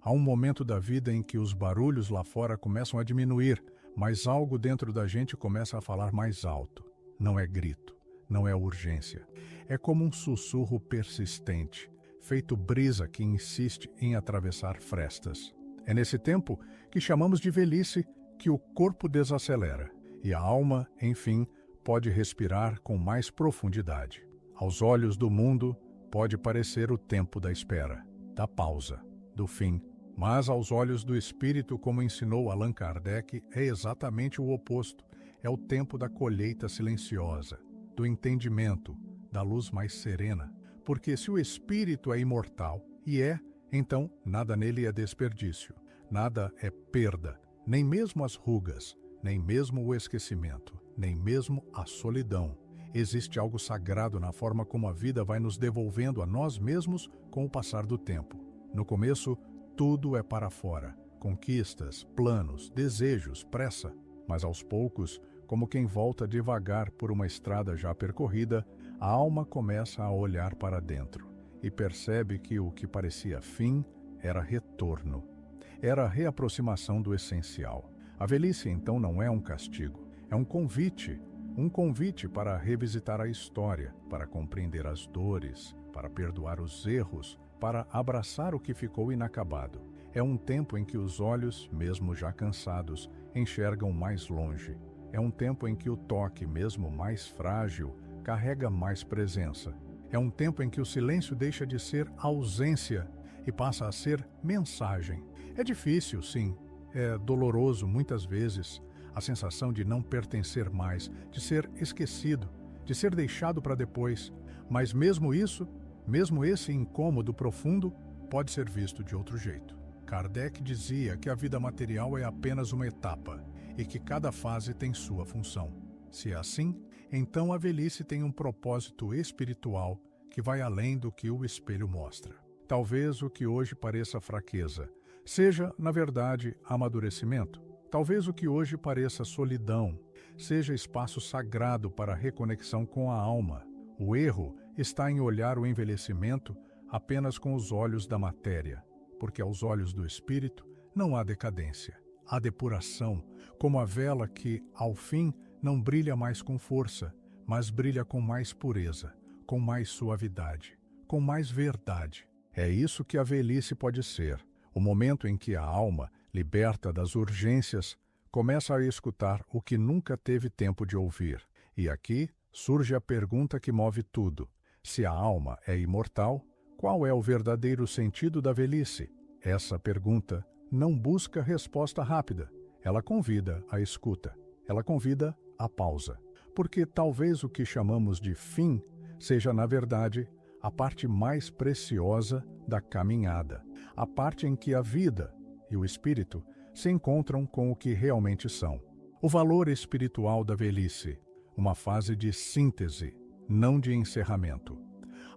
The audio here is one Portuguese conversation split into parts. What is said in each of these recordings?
Há um momento da vida em que os barulhos lá fora começam a diminuir, mas algo dentro da gente começa a falar mais alto. Não é grito, não é urgência. É como um sussurro persistente, feito brisa que insiste em atravessar frestas. É nesse tempo que chamamos de velhice que o corpo desacelera e a alma, enfim, pode respirar com mais profundidade. Aos olhos do mundo, pode parecer o tempo da espera, da pausa, do fim. Mas aos olhos do espírito, como ensinou Allan Kardec, é exatamente o oposto. É o tempo da colheita silenciosa, do entendimento, da luz mais serena. Porque se o espírito é imortal, e então nada nele é desperdício, nada é perda, nem mesmo as rugas, nem mesmo o esquecimento, nem mesmo a solidão. Existe algo sagrado na forma como a vida vai nos devolvendo a nós mesmos com o passar do tempo. No começo, tudo é para fora, conquistas, planos, desejos, pressa. Mas aos poucos, como quem volta devagar por uma estrada já percorrida, a alma começa a olhar para dentro e percebe que o que parecia fim era retorno. Era a reaproximação do essencial. A velhice, então, não é um castigo, é um convite para revisitar a história, para compreender as dores, para perdoar os erros, para abraçar o que ficou inacabado. É um tempo em que os olhos, mesmo já cansados, enxergam mais longe. É um tempo em que o toque, mesmo mais frágil, carrega mais presença. É um tempo em que o silêncio deixa de ser ausência e passa a ser mensagem. É difícil, sim. É doloroso, muitas vezes, a sensação de não pertencer mais, de ser esquecido, de ser deixado para depois. Mas mesmo isso, mesmo esse incômodo profundo, pode ser visto de outro jeito. Kardec dizia que a vida material é apenas uma etapa e que cada fase tem sua função. Se é assim, então a velhice tem um propósito espiritual que vai além do que o espelho mostra. Talvez o que hoje pareça fraqueza seja, na verdade, amadurecimento. Talvez o que hoje pareça solidão seja espaço sagrado para a reconexão com a alma. O erro está em olhar o envelhecimento apenas com os olhos da matéria, porque aos olhos do espírito não há decadência, há depuração, como a vela que, ao fim, não brilha mais com força, mas brilha com mais pureza, com mais suavidade, com mais verdade. É isso que a velhice pode ser, o momento em que a alma, liberta das urgências, começa a escutar o que nunca teve tempo de ouvir. E aqui surge a pergunta que move tudo. Se a alma é imortal, qual é o verdadeiro sentido da velhice? Essa pergunta não busca resposta rápida. Ela convida à escuta. Ela convida à pausa. Porque talvez o que chamamos de fim seja, na verdade, a parte mais preciosa da caminhada. A parte em que a vida e o espírito se encontram com o que realmente são. O valor espiritual da velhice, uma fase de síntese, não de encerramento.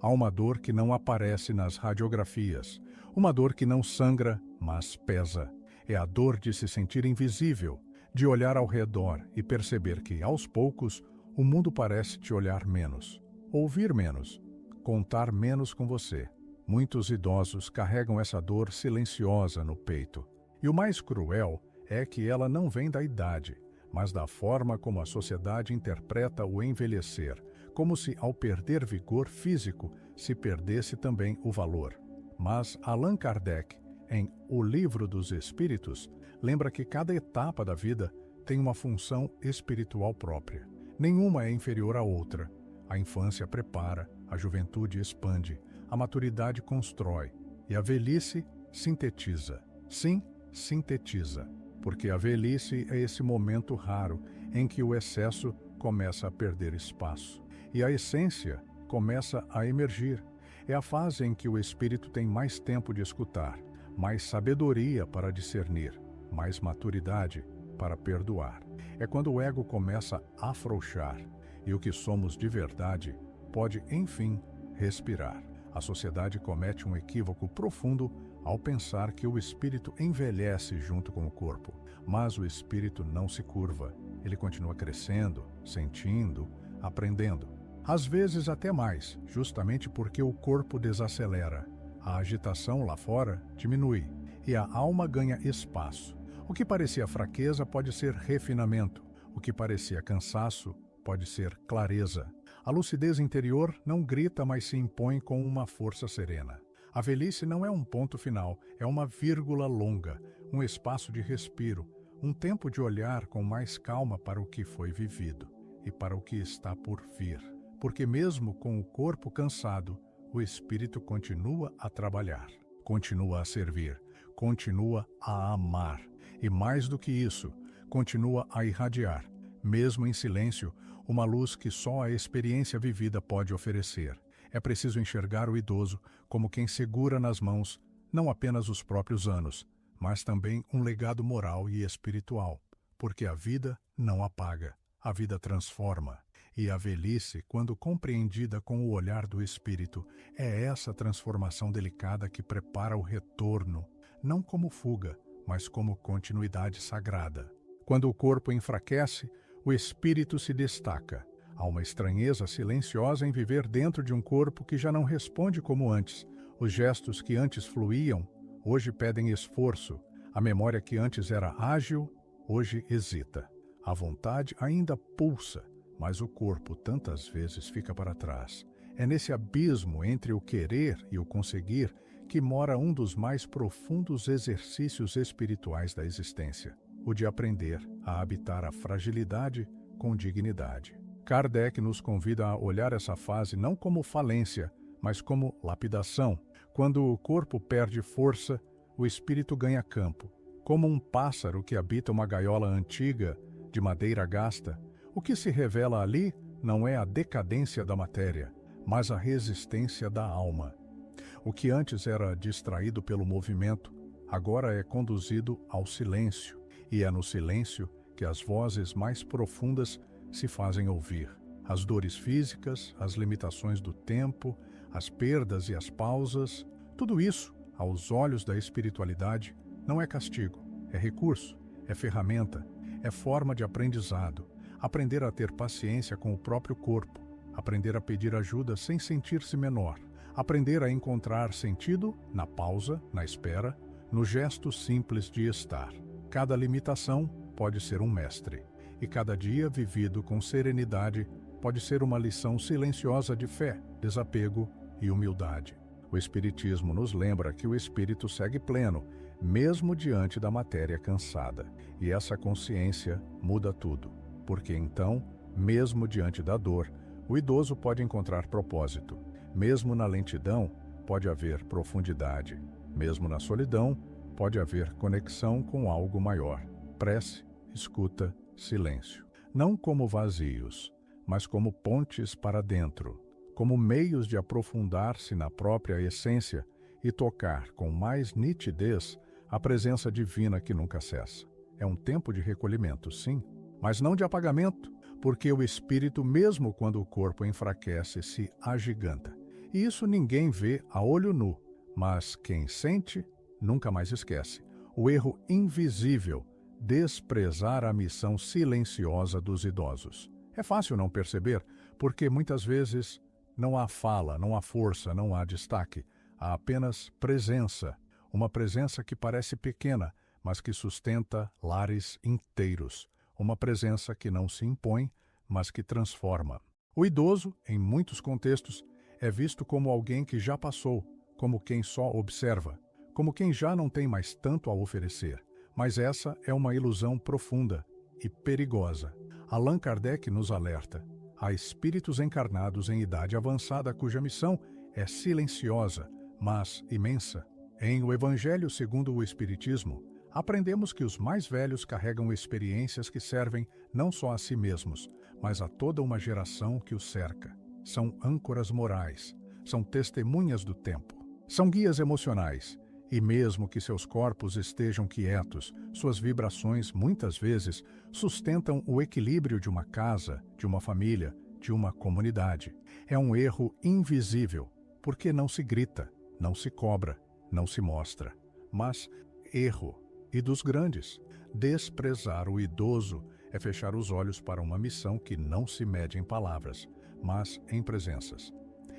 Há uma dor que não aparece nas radiografias, uma dor que não sangra, mas pesa. É a dor de se sentir invisível, de olhar ao redor e perceber que, aos poucos, o mundo parece te olhar menos, ouvir menos, contar menos com você. Muitos idosos carregam essa dor silenciosa no peito. E o mais cruel é que ela não vem da idade, mas da forma como a sociedade interpreta o envelhecer, como se, ao perder vigor físico, se perdesse também o valor. Mas Allan Kardec, em O Livro dos Espíritos, lembra que cada etapa da vida tem uma função espiritual própria. Nenhuma é inferior à outra. A infância prepara, a juventude expande, a maturidade constrói e a velhice sintetiza. Sim, sintetiza, porque a velhice é esse momento raro em que o excesso começa a perder espaço e a essência começa a emergir. É a fase em que o espírito tem mais tempo de escutar, mais sabedoria para discernir, mais maturidade para perdoar. É quando o ego começa a afrouxar e o que somos de verdade pode, enfim, respirar. A sociedade comete um equívoco profundo ao pensar que o espírito envelhece junto com o corpo. Mas o espírito não se curva. Ele continua crescendo, sentindo, aprendendo. Às vezes até mais, justamente porque o corpo desacelera. A agitação lá fora diminui. e a alma ganha espaço. O que parecia fraqueza pode ser refinamento. O que parecia cansaço pode ser clareza. A lucidez interior não grita, mas se impõe com uma força serena. A velhice não é um ponto final, é uma vírgula longa, um espaço de respiro, um tempo de olhar com mais calma para o que foi vivido e para o que está por vir. Porque mesmo com o corpo cansado, o espírito continua a trabalhar, continua a servir, continua a amar e, mais do que isso, continua a irradiar, mesmo em silêncio, uma luz que só a experiência vivida pode oferecer. É preciso enxergar o idoso como quem segura nas mãos não apenas os próprios anos, mas também um legado moral e espiritual, porque a vida não apaga, a vida transforma. E a velhice, quando compreendida com o olhar do espírito, é essa transformação delicada que prepara o retorno, não como fuga, mas como continuidade sagrada. Quando o corpo enfraquece, o espírito se destaca. Há uma estranheza silenciosa em viver dentro de um corpo que já não responde como antes. Os gestos que antes fluíam, hoje pedem esforço. A memória que antes era ágil, hoje hesita. A vontade ainda pulsa, mas o corpo tantas vezes fica para trás. É nesse abismo entre o querer e o conseguir que mora um dos mais profundos exercícios espirituais da existência, o de aprender a habitar a fragilidade com dignidade. Kardec nos convida a olhar essa fase não como falência, mas como lapidação. Quando o corpo perde força, o espírito ganha campo. Como um pássaro que habita uma gaiola antiga, de madeira gasta, o que se revela ali não é a decadência da matéria, mas a resistência da alma. O que antes era distraído pelo movimento, agora é conduzido ao silêncio, e é no silêncio que as vozes mais profundas se fazem ouvir. As dores físicas, as limitações do tempo, as perdas e as pausas, tudo isso, aos olhos da espiritualidade, não é castigo, é recurso, é ferramenta, é forma de aprendizado. Aprender a ter paciência com o próprio corpo, aprender a pedir ajuda sem sentir-se menor, aprender a encontrar sentido na pausa, na espera, no gesto simples de estar. Cada limitação pode ser um mestre, e cada dia vivido com serenidade pode ser uma lição silenciosa de fé, desapego e humildade. O Espiritismo nos lembra que o espírito segue pleno, mesmo diante da matéria cansada, e essa consciência muda tudo, porque então, mesmo diante da dor, o idoso pode encontrar propósito. Mesmo na lentidão, pode haver profundidade. Mesmo na solidão, pode haver conexão com algo maior. Prece, escuta, silêncio. Não como vazios, mas como pontes para dentro, como meios de aprofundar-se na própria essência e tocar com mais nitidez a presença divina que nunca cessa. É um tempo de recolhimento, sim, mas não de apagamento, porque o espírito, mesmo quando o corpo enfraquece, se agiganta. E isso ninguém vê a olho nu, mas quem sente nunca mais esquece. O erro invisível, desprezar a missão silenciosa dos idosos. É fácil não perceber, porque muitas vezes não há fala, não há força, não há destaque. Há apenas presença, uma presença que parece pequena, mas que sustenta lares inteiros. Uma presença que não se impõe, mas que transforma. O idoso, em muitos contextos, é visto como alguém que já passou, como quem só observa, como quem já não tem mais tanto a oferecer. Mas essa é uma ilusão profunda e perigosa. Allan Kardec nos alerta. Há espíritos encarnados em idade avançada cuja missão é silenciosa, mas imensa. Em O Evangelho segundo o Espiritismo, aprendemos que os mais velhos carregam experiências que servem não só a si mesmos, mas a toda uma geração que os cerca. São âncoras morais, são testemunhas do tempo, são guias emocionais, e mesmo que seus corpos estejam quietos, suas vibrações, muitas vezes, sustentam o equilíbrio de uma casa, de uma família, de uma comunidade. É um erro invisível, porque não se grita, não se cobra, não se mostra. Mas erro, e dos grandes. Desprezar o idoso é fechar os olhos para uma missão que não se mede em palavras, mas em presenças.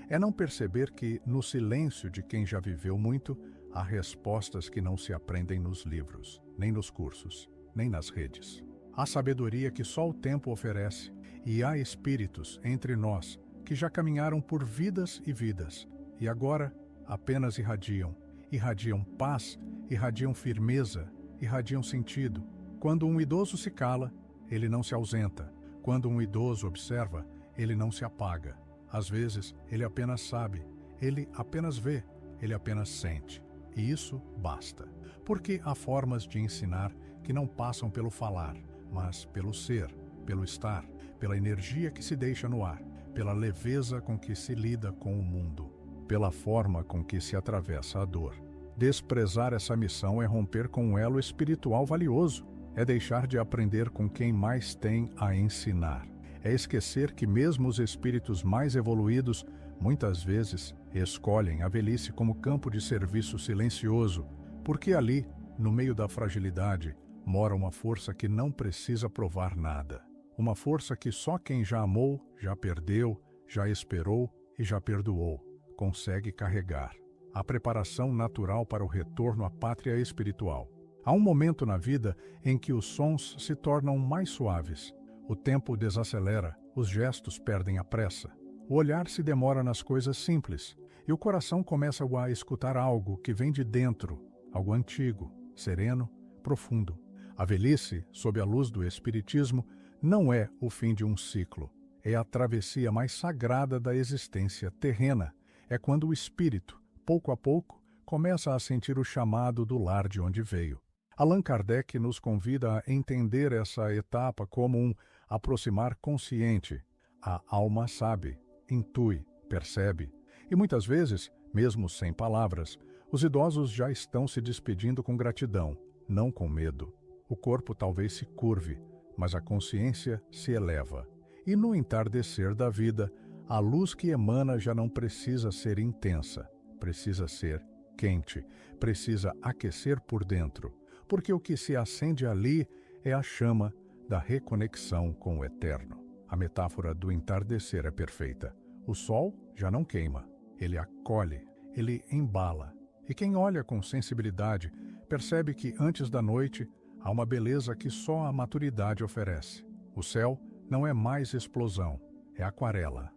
É não perceber que, no silêncio de quem já viveu muito, Há respostas que não se aprendem nos livros, nem nos cursos, nem nas redes. Há sabedoria que só o tempo oferece, e há espíritos entre nós que já caminharam por vidas e vidas, e agora apenas irradiam paz, irradiam firmeza, irradiam sentido. Quando um idoso se cala, ele não se ausenta. Quando um idoso observa, ele não se apaga. Às vezes, ele apenas sabe, ele apenas vê, ele apenas sente. E isso basta. Porque há formas de ensinar que não passam pelo falar, mas pelo ser, pelo estar, pela energia que se deixa no ar, pela leveza com que se lida com o mundo, pela forma com que se atravessa a dor. Desprezar essa missão é romper com um elo espiritual valioso, é deixar de aprender com quem mais tem a ensinar. É esquecer que mesmo os espíritos mais evoluídos, muitas vezes, escolhem a velhice como campo de serviço silencioso, porque ali, no meio da fragilidade, mora uma força que não precisa provar nada. Uma força que só quem já amou, já perdeu, já esperou e já perdoou consegue carregar. A preparação natural para o retorno à pátria espiritual. Há um momento na vida em que os sons se tornam mais suaves. O tempo desacelera, os gestos perdem a pressa. O olhar se demora nas coisas simples, e o coração começa a escutar algo que vem de dentro, algo antigo, sereno, profundo. A velhice, sob a luz do Espiritismo, não é o fim de um ciclo. É a travessia mais sagrada da existência terrena. É quando o espírito, pouco a pouco, começa a sentir o chamado do lar de onde veio. Allan Kardec nos convida a entender essa etapa como um aproximar consciente. A alma sabe, intui, percebe. E muitas vezes, mesmo sem palavras, os idosos já estão se despedindo com gratidão, não com medo. O corpo talvez se curve, mas a consciência se eleva. E no entardecer da vida, a luz que emana já não precisa ser intensa, precisa ser quente, precisa aquecer por dentro, porque o que se acende ali é a chama da reconexão com o eterno. A metáfora do entardecer é perfeita. O sol já não queima, ele acolhe, ele embala. E quem olha com sensibilidade percebe que antes da noite há uma beleza que só a maturidade oferece. O céu não é mais explosão, é aquarela.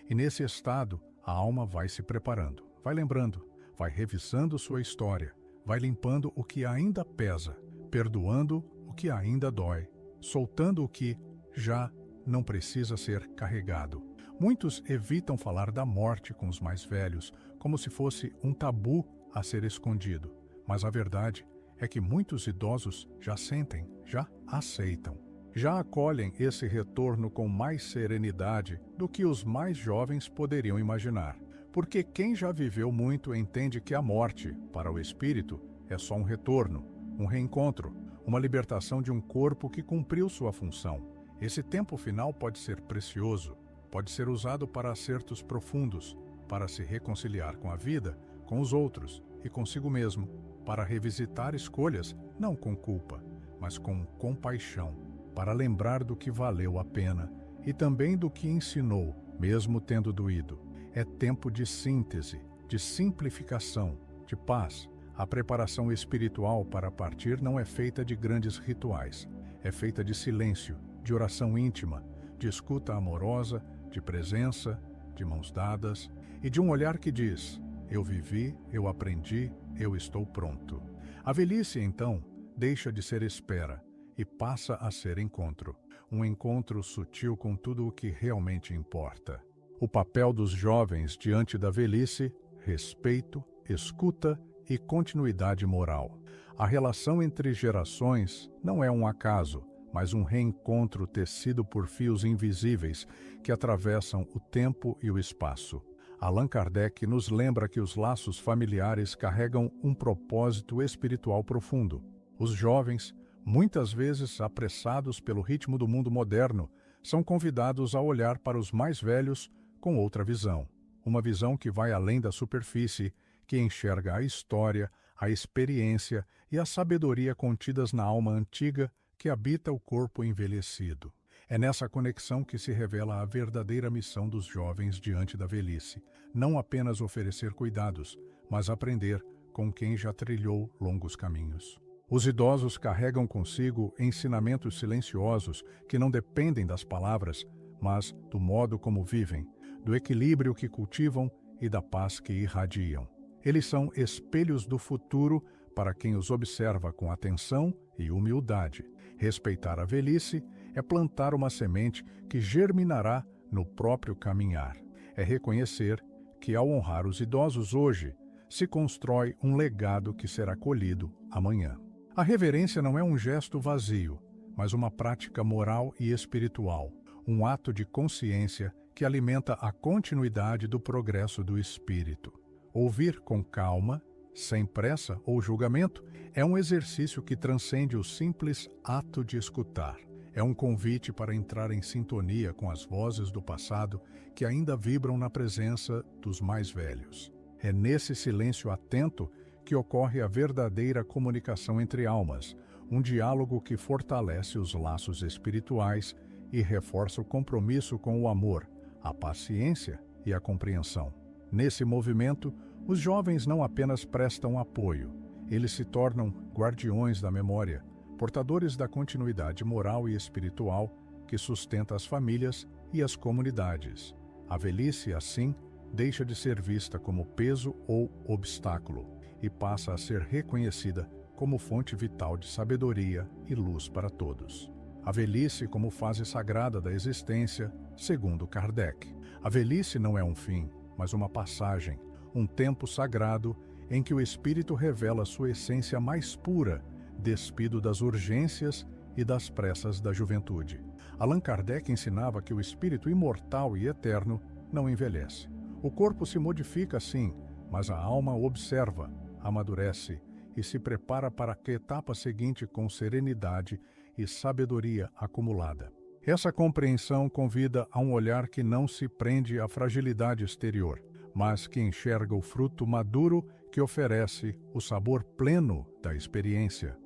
E nesse estado, a alma vai se preparando, vai lembrando, vai revisando sua história, vai limpando o que ainda pesa, perdoando o que ainda dói, soltando o que já não precisa ser carregado. Muitos evitam falar da morte com os mais velhos, como se fosse um tabu a ser escondido. Mas a verdade é que muitos idosos já sentem, já aceitam, já acolhem esse retorno com mais serenidade do que os mais jovens poderiam imaginar. Porque quem já viveu muito entende que a morte, para o espírito, é só um retorno, um reencontro, uma libertação de um corpo que cumpriu sua função. Esse tempo final pode ser precioso, pode ser usado para acertos profundos, para se reconciliar com a vida, com os outros e consigo mesmo, para revisitar escolhas, não com culpa, mas com compaixão, para lembrar do que valeu a pena e também do que ensinou, mesmo tendo doído. É tempo de síntese, de simplificação, de paz. A preparação espiritual para partir não é feita de grandes rituais, é feita de silêncio, de oração íntima, de escuta amorosa, de presença, de mãos dadas e de um olhar que diz: eu vivi, eu aprendi, eu estou pronto. A velhice, então, deixa de ser espera e passa a ser encontro. Um encontro sutil com tudo o que realmente importa. O papel dos jovens diante da velhice: respeito, escuta e continuidade moral. A relação entre gerações não é um acaso, mas um reencontro tecido por fios invisíveis que atravessam o tempo e o espaço. Allan Kardec nos lembra que os laços familiares carregam um propósito espiritual profundo. Os jovens, muitas vezes apressados pelo ritmo do mundo moderno, são convidados a olhar para os mais velhos com outra visão. Uma visão que vai além da superfície, que enxerga a história, a experiência e a sabedoria contidas na alma antiga que habita o corpo envelhecido. É nessa conexão que se revela a verdadeira missão dos jovens diante da velhice. Não apenas oferecer cuidados, mas aprender com quem já trilhou longos caminhos. Os idosos carregam consigo ensinamentos silenciosos que não dependem das palavras, mas do modo como vivem, do equilíbrio que cultivam e da paz que irradiam. Eles são espelhos do futuro para quem os observa com atenção e humildade. Respeitar a velhice é plantar uma semente que germinará no próprio caminhar. É reconhecer que, ao honrar os idosos hoje, se constrói um legado que será colhido amanhã. A reverência não é um gesto vazio, mas uma prática moral e espiritual, um ato de consciência que alimenta a continuidade do progresso do espírito. Ouvir com calma, sem pressa ou julgamento, é um exercício que transcende o simples ato de escutar. É um convite para entrar em sintonia com as vozes do passado que ainda vibram na presença dos mais velhos. É nesse silêncio atento que ocorre a verdadeira comunicação entre almas, um diálogo que fortalece os laços espirituais e reforça o compromisso com o amor, a paciência e a compreensão. Nesse movimento, os jovens não apenas prestam apoio, eles se tornam guardiões da memória, portadores da continuidade moral e espiritual que sustenta as famílias e as comunidades. A velhice, assim, deixa de ser vista como peso ou obstáculo e passa a ser reconhecida como fonte vital de sabedoria e luz para todos. A velhice como fase sagrada da existência, segundo Kardec. A velhice não é um fim, mas uma passagem, um tempo sagrado em que o espírito revela sua essência mais pura, despido das urgências e das pressas da juventude. Allan Kardec ensinava que o espírito imortal e eterno não envelhece. O corpo se modifica, sim, mas a alma observa, amadurece e se prepara para a etapa seguinte com serenidade e sabedoria acumulada. Essa compreensão convida a um olhar que não se prende à fragilidade exterior, mas que enxerga o fruto maduro que oferece o sabor pleno da experiência.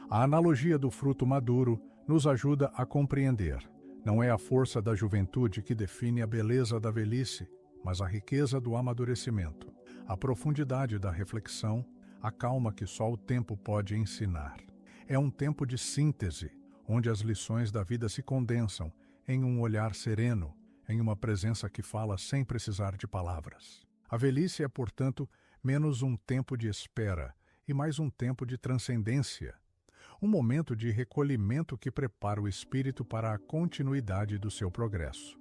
A analogia do fruto maduro nos ajuda a compreender. Não é a força da juventude que define a beleza da velhice, mas a riqueza do amadurecimento, a profundidade da reflexão, a calma que só o tempo pode ensinar. É um tempo de síntese, onde as lições da vida se condensam em um olhar sereno, em uma presença que fala sem precisar de palavras. A velhice é, portanto, menos um tempo de espera e mais um tempo de transcendência, um momento de recolhimento que prepara o espírito para a continuidade do seu progresso.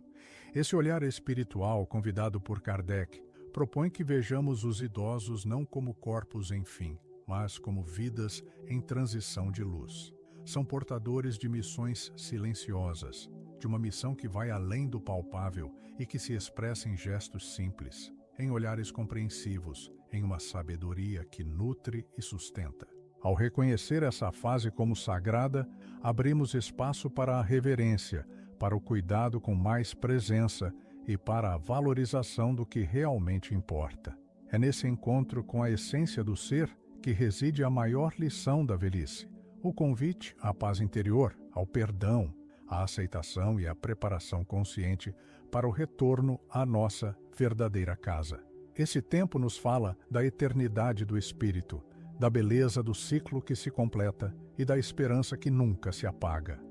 Esse olhar espiritual, convidado por Kardec, propõe que vejamos os idosos não como corpos em fim, mas como vidas em transição de luz. São portadores de missões silenciosas, de uma missão que vai além do palpável e que se expressa em gestos simples, em olhares compreensivos, em uma sabedoria que nutre e sustenta. Ao reconhecer essa fase como sagrada, abrimos espaço para a reverência, para o cuidado com mais presença e para a valorização do que realmente importa. É nesse encontro com a essência do ser que reside a maior lição da velhice, o convite à paz interior, ao perdão, à aceitação e à preparação consciente para o retorno à nossa verdadeira casa. Esse tempo nos fala da eternidade do espírito, da beleza do ciclo que se completa e da esperança que nunca se apaga.